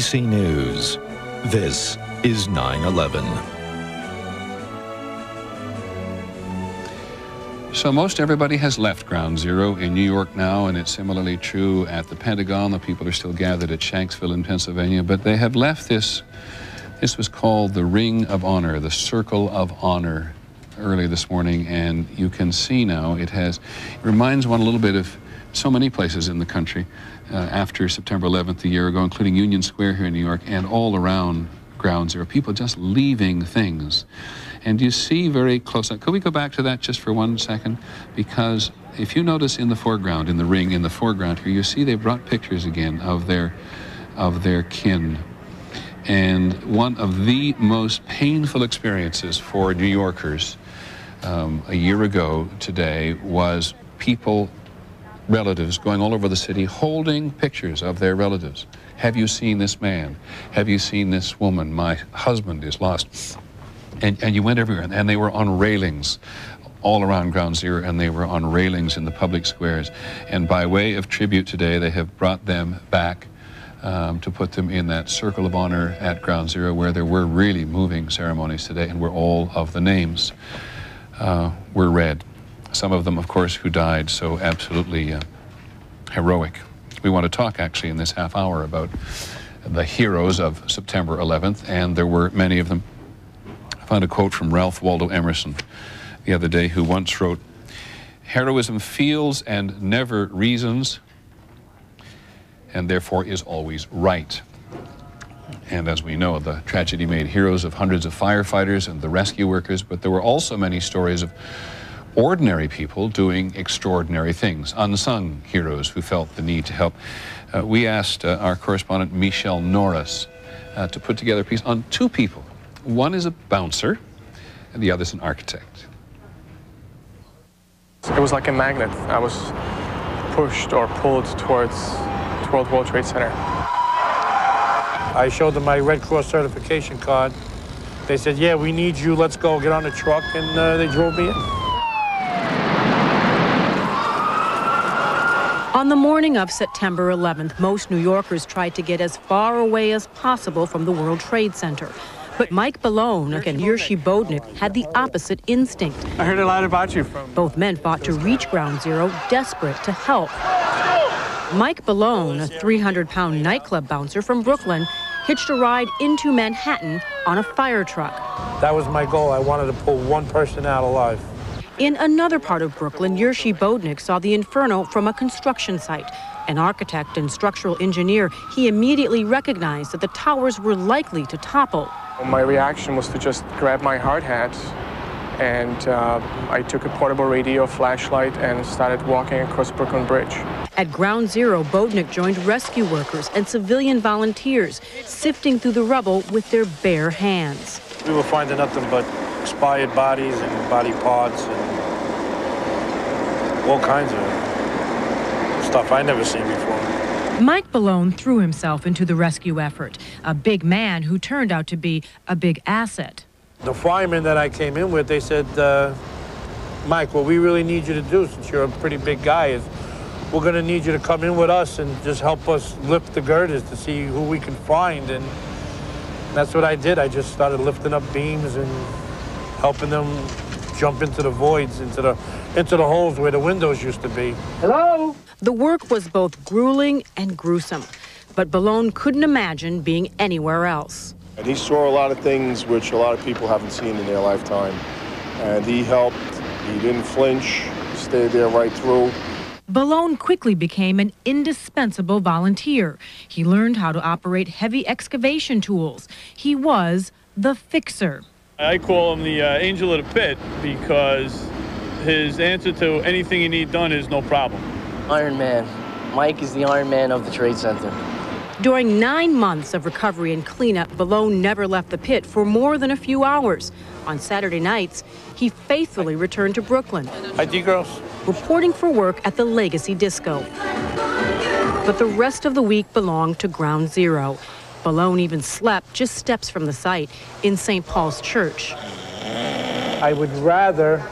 ABC News. This is 9/11. So most everybody has left Ground Zero in New York now, and it's similarly true at the Pentagon. The people are still gathered at Shanksville in Pennsylvania, but they have left this. This was called the Ring of Honor, the Circle of Honor, early this morning, and you can see now it reminds one a little bit of so many places in the country after September 11th a year ago, including Union Square here in New York and all around Ground Zero, people just leaving things. And you see very close, could we go back to that just for 1 second? Because if you notice in the foreground, in the ring, in the foreground here, you see they brought pictures again of their kin. And one of the most painful experiences for New Yorkers a year ago today was relatives going all over the city holding pictures of their relatives. Have you seen this man? Have you seen this woman? My husband is lost. And you went everywhere, and they were on railings all around Ground Zero, and they were on railings in the public squares. And by way of tribute today, they have brought them back to put them in that Circle of Honor at Ground Zero, where there were really moving ceremonies today, and where all of the names were read. Some of them, of course, who died so absolutely heroic. We want to talk, actually, in this half hour about the heroes of September 11th, and there were many of them. I found a quote from Ralph Waldo Emerson the other day, who once wrote, "Heroism feels and never reasons, and therefore is always right." And as we know, the tragedy made heroes of hundreds of firefighters and the rescue workers, but there were also many stories of ordinary people doing extraordinary things, unsung heroes who felt the need to help. We asked our correspondent Michelle Norris to put together a piece on two people. One is a bouncer, and the other is an architect. It was like a magnet. I was pushed or pulled towards World Trade Center. I showed them my Red Cross certification card. They said, "Yeah, we need you. Let's go. Get on the truck," and they drove me in. On the morning of September 11th, most New Yorkers tried to get as far away as possible from the World Trade Center. But Mike Malone and Yershi Bodnik had the opposite instinct. I heard a lot about you. Both men fought to reach Ground Zero, desperate to help. Mike Malone, a 300-pound nightclub bouncer from Brooklyn, hitched a ride into Manhattan on a fire truck. That was my goal. I wanted to pull one person out alive. In another part of Brooklyn, Yershi Bodnik saw the inferno from a construction site. An architect and structural engineer, he immediately recognized that the towers were likely to topple. My reaction was to just grab my hard hat, and I took a portable radio, flashlight, and started walking across Brooklyn Bridge. At Ground Zero, Bodnik joined rescue workers and civilian volunteers, sifting through the rubble with their bare hands. We were finding nothing but expired bodies and body parts and all kinds of stuff I never seen before. Mike Malone threw himself into the rescue effort, a big man who turned out to be a big asset. The firemen that I came in with, they said, "Mike, what we really need you to do, since you're a pretty big guy, is we're going to need you to come in with us and just help us lift the girders to see who we can find." And that's what I did. I just started lifting up beams and helping them jump into the voids, into the holes where the windows used to be. Hello? The work was both grueling and gruesome, but Malone couldn't imagine being anywhere else. And he saw a lot of things which a lot of people haven't seen in their lifetime. And he helped. He didn't flinch. He stayed there right through. Malone quickly became an indispensable volunteer. He learned how to operate heavy excavation tools. He was the fixer. I call him the angel of the pit because his answer to anything you need done is no problem. Iron Man. Mike is the Iron Man of the Trade Center. During 9 months of recovery and cleanup, Malone never left the pit for more than a few hours. On Saturday nights, he faithfully returned to Brooklyn, Hi, D-Girls. reporting for work at the Legacy Disco. But the rest of the week belonged to Ground Zero. Malone even slept just steps from the site in St. Paul's Church. I would rather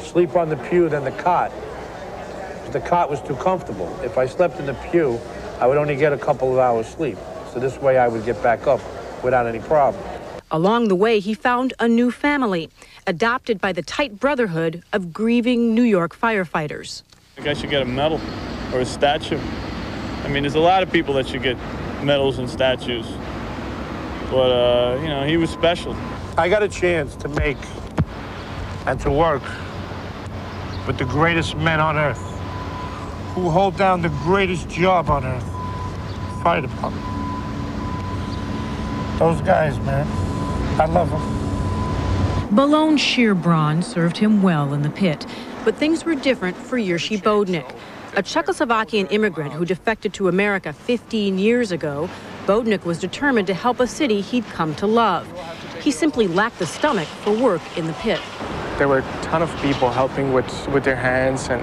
sleep on the pew than the cot. The cot was too comfortable. If I slept in the pew, I would only get a couple of hours sleep. So this way I would get back up without any problem. Along the way, he found a new family, adopted by the tight brotherhood of grieving New York firefighters. I think I should get a medal or a statue. I mean, there's a lot of people that should get medals and statues. But, you know, he was special. I got a chance to make and to work with the greatest men on earth, who hold down the greatest job on earth, fire department. Those guys, man, I love them. Malone's sheer brawn served him well in the pit, but things were different for Jerzy Bodnik. A Czechoslovakian immigrant who defected to America 15 years ago, Bodnik was determined to help a city he'd come to love. He simply lacked the stomach for work in the pit. There were a ton of people helping with their hands and,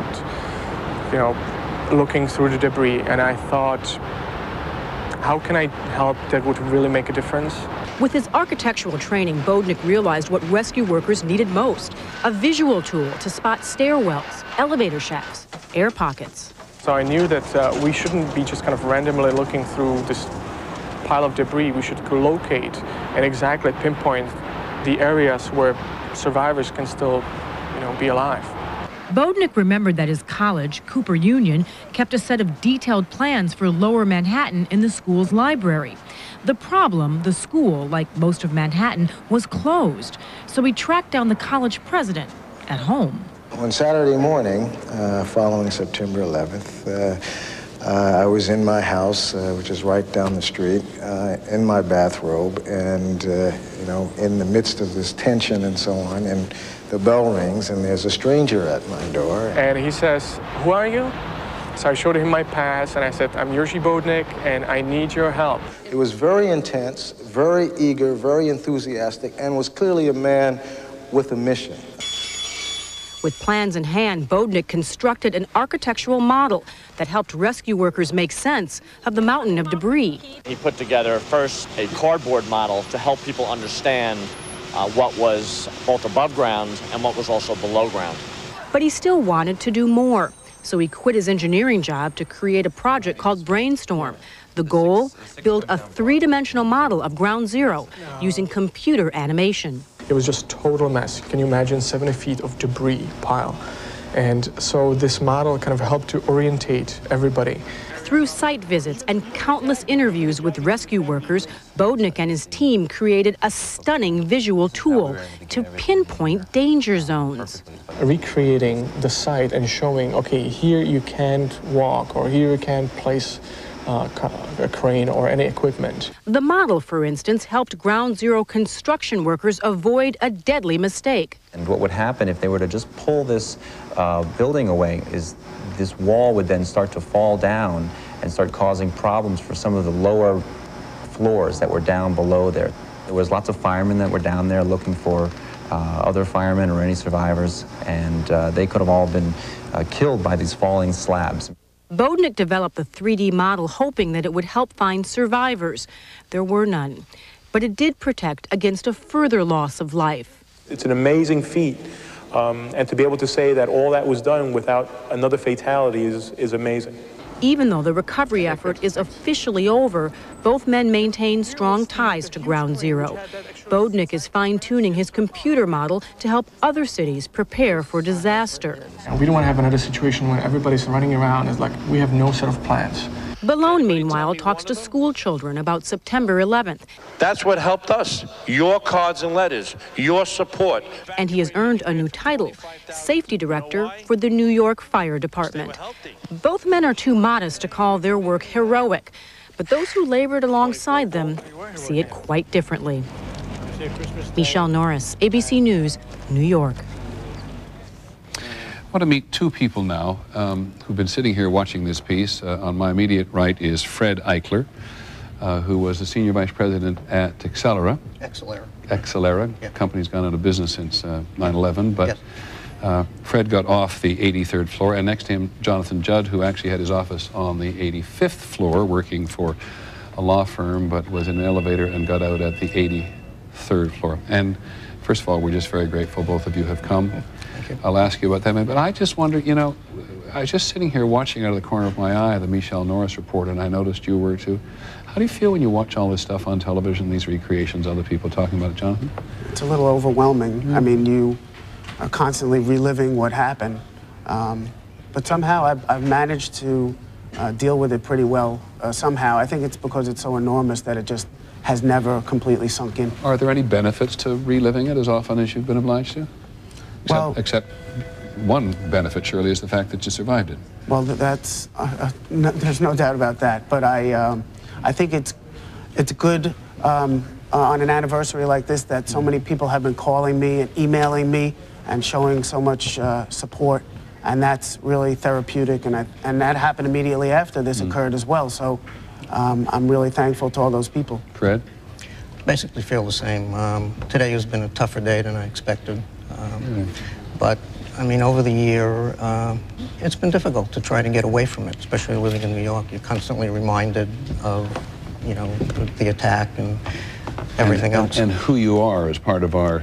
you know, looking through the debris. And I thought, how can I help that would really make a difference? With his architectural training, Bodnik realized what rescue workers needed most, a visual tool to spot stairwells, elevator shafts, air pockets. So I knew that we shouldn't be just kind of randomly looking through this pile of debris. We should locate and exactly pinpoint the areas where survivors can still, you know, be alive. Bodnik remembered that his college, Cooper Union, kept a set of detailed plans for Lower Manhattan in the school's library. The problem, the school, like most of Manhattan, was closed. So he tracked down the college president at home. On Saturday morning, following September 11th, I was in my house, which is right down the street, in my bathrobe, and, you know, in the midst of this tension and so on, and the bell rings, and there's a stranger at my door. And he says, "Who are you?" So I showed him my pass, and I said, "I'm Jerzy Bodnik, and I need your help." It was very intense, very eager, very enthusiastic, and was clearly a man with a mission. With plans in hand, Bodnik constructed an architectural model that helped rescue workers make sense of the mountain of debris. He put together first a cardboard model to help people understand what was both above ground and what was also below ground. But he still wanted to do more, so he quit his engineering job to create a project called Brainstorm. The goal? Build a three-dimensional model of Ground Zero using computer animation. It was just total mess. Can you imagine 70 feet of debris pile? And so this model kind of helped to orientate everybody. Through site visits and countless interviews with rescue workers, Bodnik and his team created a stunning visual tool to pinpoint danger zones. Recreating the site and showing, okay, here you can't walk, or here you can't place a crane or any equipment. The model, for instance, helped Ground Zero construction workers avoid a deadly mistake. And what would happen if they were to just pull this building away is this wall would then start to fall down and start causing problems for some of the lower floors that were down below there. There was lots of firemen that were down there looking for other firemen or any survivors, and they could have all been killed by these falling slabs. Bodnik developed the 3D model hoping that it would help find survivors. There were none, but it did protect against a further loss of life. It's an amazing feat, and to be able to say that all that was done without another fatality is amazing. Even though the recovery effort is officially over, both men maintain strong ties to Ground Zero. Bodnik is fine-tuning his computer model to help other cities prepare for disaster. And we don't want to have another situation where everybody's running around. It's like we have no set of plans. Malone, meanwhile, talks to school children about September 11th. That's what helped us. Your cards and letters, your support. And he has earned a new title, Safety Director for the New York Fire Department. Both men are too modest to call their work heroic, but those who labored alongside them see it quite differently. Michelle Norris, ABC News, New York. I want to meet two people now who've been sitting here watching this piece. On my immediate right is Fred Eichler, who was the senior vice president at Accelera. Accelera. Yeah. Company's gone out of business since 9/11, but yes. Fred got off the 83rd floor, and next to him, Jonathan Judd, who actually had his office on the 85th floor, working for a law firm, but was in an elevator and got out at the 83rd floor. And first of all, we're just very grateful both of you have come. I'll ask you about that, but I just wonder, you know, I was just sitting here watching out of the corner of my eye the Michelle Norris report, and I noticed you were too. How do you feel when you watch all this stuff on television, these recreations, other people talking about it, Jonathan? It's a little overwhelming. I mean, you are constantly reliving what happened. But somehow I've managed to deal with it pretty well somehow. I think it's because it's so enormous that it just has never completely sunk in. Are there any benefits to reliving it as often as you've been obliged to? Except one benefit, surely, is the fact that you survived it. Well, that's there's no doubt about that. But I think it's good on an anniversary like this that so many people have been calling me and emailing me and showing so much support, and that's really therapeutic. And that happened immediately after this occurred as well. So I'm really thankful to all those people. Fred? Basically feel the same. Today has been a tougher day than I expected. But, I mean, over the year, it's been difficult to try to get away from it, especially living in New York. You're constantly reminded of, you know, the attack and everything else. And who you are as part of our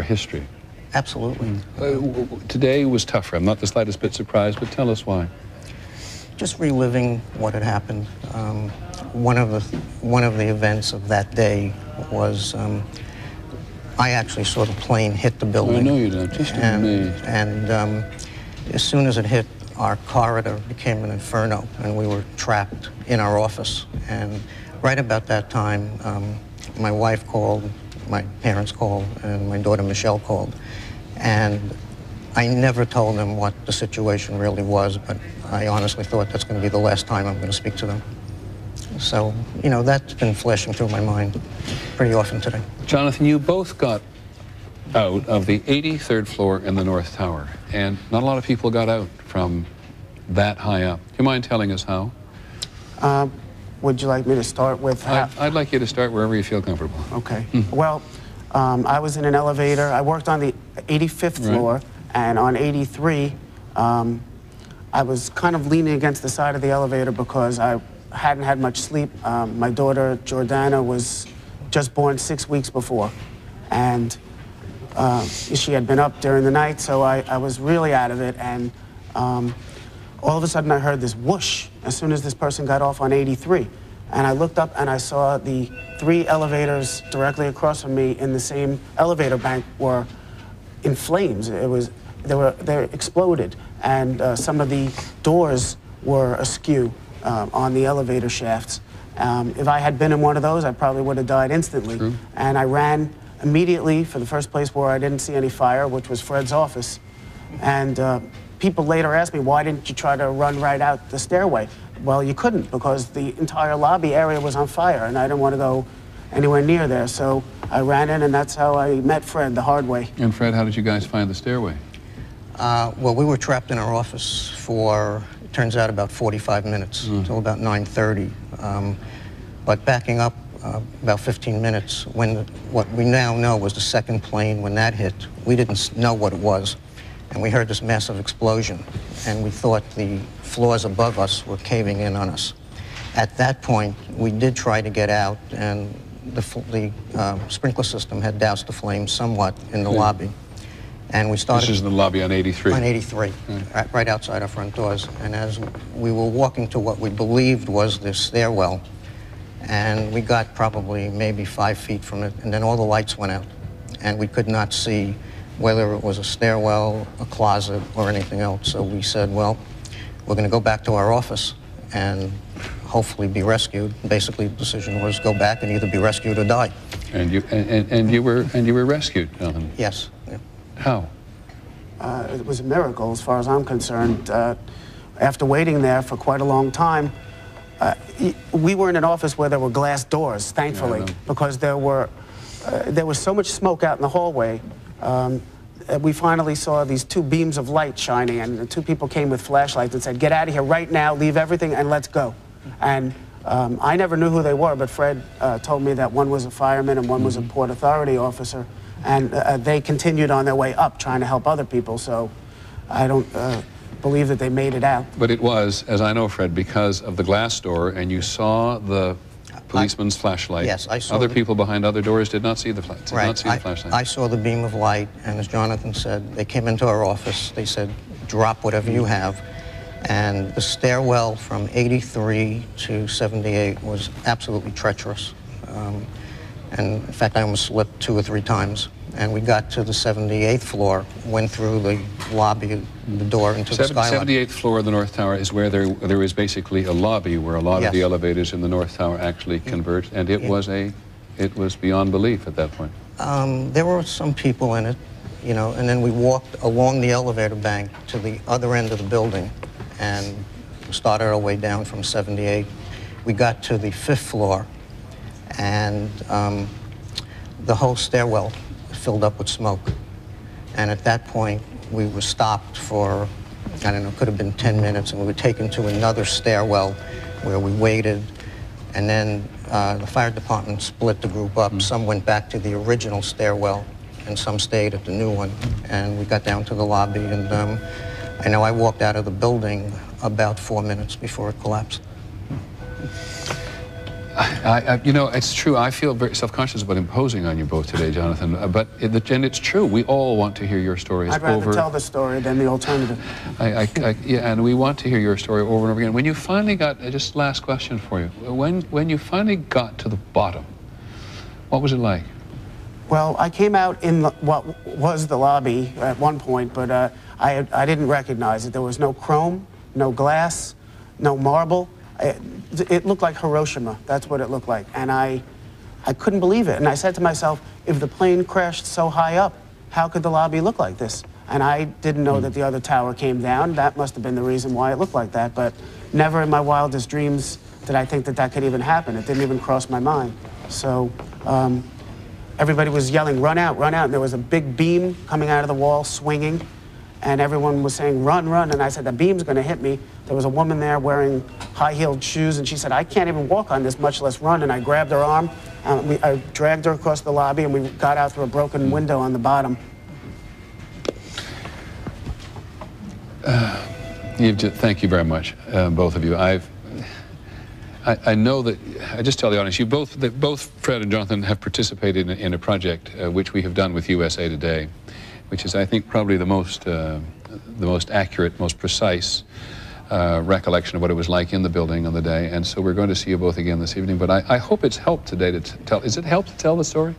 history. Absolutely. Today was tougher. I'm not the slightest bit surprised, but tell us why. Just reliving what had happened. One of the events of that day was I actually saw the plane hit the building. I know you did. Just amazed. And as soon as it hit, our corridor became an inferno, and we were trapped in our office. And right about that time, my wife called, my parents called, and my daughter Michelle called. And I never told them what the situation really was, but I honestly thought that's going to be the last time I'm going to speak to them. So, you know, that's been flashing through my mind pretty often today. Jonathan, you both got out of the 83rd floor in the North Tower, and not a lot of people got out from that high up. Do you mind telling us how? Would you like me to start with how? I'd like you to start wherever you feel comfortable. Okay. Well, I was in an elevator. I worked on the 85th floor, and on 83, I was kind of leaning against the side of the elevator because I hadn't had much sleep. My daughter, Jordana, was just born 6 weeks before, and she had been up during the night, so I was really out of it, and all of a sudden I heard this whoosh as soon as this person got off on 83. And I looked up and I saw the 3 elevators directly across from me in the same elevator bank were in flames. They exploded, and some of the doors were askew on the elevator shafts. If I had been in one of those, I probably would have died instantly. True. And I ran immediately for the first place where I didn't see any fire, which was Fred's office. And people later asked me, why didn't you try to run right out the stairway? Well, you couldn't, because the entire lobby area was on fire, and I didn't want to go anywhere near there. So I ran in, and that's how I met Fred, the hard way. And Fred, how did you guys find the stairway? Well, we were trapped in our office for, it turns out, about 45 minutes, until about 9:30. But backing up about 15 minutes, when what we now know was the second plane, when that hit, we didn't know what it was. And we heard this massive explosion, and we thought the floors above us were caving in on us. At that point, we did try to get out, and the sprinkler system had doused the flames somewhat in the lobby. And we started... This is in the lobby on 83? On 83, right outside our front doors. And as we were walking to what we believed was the stairwell, and we got probably maybe 5 feet from it, and then all the lights went out, and we could not see whether it was a stairwell, a closet, or anything else. So we said, well, we're going to go back to our office and hopefully be rescued. Basically, the decision was go back and either be rescued or die. And you were rescued, Jonathan? Yes. Yeah. How? It was a miracle, as far as I'm concerned. After waiting there for quite a long time, we were in an office where there were glass doors, thankfully, because there was so much smoke out in the hallway. We finally saw these 2 beams of light shining, and the 2 people came with flashlights and said, get out of here right now, leave everything, and let's go. And I never knew who they were, but Fred told me that one was a fireman and one was a Port Authority officer, and they continued on their way up trying to help other people, so I don't believe that they made it out. But it was, as I know, Fred, because of the glass door, and you saw the policeman's flashlight. Yes, I saw. Other people behind other doors did not see the flashlight. I saw the beam of light, and as Jonathan said, they came into our office. They said, drop whatever you have. And the stairwell from 83 to 78 was absolutely treacherous. And in fact, I almost slipped 2 or 3 times. And we got to the 78th floor, went through the lobby, the door into the skylight. 78th floor of the North Tower is where there is basically a lobby where a lot of the elevators in the North Tower actually converged, and it was beyond belief at that point. There were some people in it, you know, and then we walked along the elevator bank to the other end of the building and started our way down from 78. We got to the 5th floor, and the whole stairwell filled up with smoke. And at that point, we were stopped for, I don't know, could have been 10 minutes, and we were taken to another stairwell where we waited. And then the fire department split the group up. Some went back to the original stairwell, and some stayed at the new one. And we got down to the lobby, and I know I walked out of the building about 4 minutes before it collapsed. You know, it's true. I feel very self-conscious about imposing on you both today, Jonathan. And it's true. We all want to hear your stories. I'd rather tell the story than the alternative. Yeah, and we want to hear your story over and over again. When you finally got, just last question for you. When you finally got to the bottom, what was it like? Well, I came out in what was the lobby at one point, but I didn't recognize it. There was no chrome, no glass, no marble. It looked like Hiroshima. That's what it looked like. And I couldn't believe it. And I said to myself, if the plane crashed so high up, how could the lobby look like this? And I didn't know that the other tower came down. That must have been the reason why it looked like that. But never in my wildest dreams did I think that that could even happen. It didn't even cross my mind. So everybody was yelling, run out, run out. And there was a big beam coming out of the wall, swinging. And everyone was saying, run, run. And I said, the beam's going to hit me. There was a woman there wearing high-heeled shoes, and she said, I can't even walk on this, much less run. And I grabbed her arm. I dragged her across the lobby, and we got out through a broken window on the bottom. Thank you very much, both of you. I know that, I just tell the audience, both Fred and Jonathan have participated in a project which we have done with USA Today, which is, I think, probably the most accurate, most precise recollection of what it was like in the building on the day. And so we're going to see you both again this evening. But I hope it's helped today to tell. Is it helped to tell the story?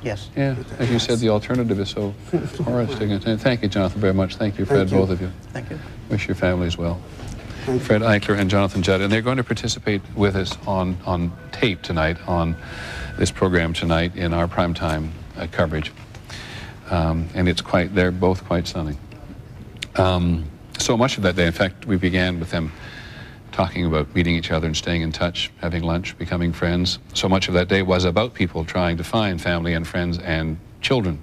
Yes. Yeah. As you said, the alternative is so horrific. And thank you, Jonathan, very much. Thank you, Fred, both of you. Thank you. Wish your families well. Fred Eichler and Jonathan Judd. And they're going to participate with us on tape tonight, on this program tonight in our primetime coverage. And they're both quite stunning. So much of that day, in fact, we began with them talking about meeting each other and staying in touch, having lunch, becoming friends. So much of that day was about people trying to find family and friends and children.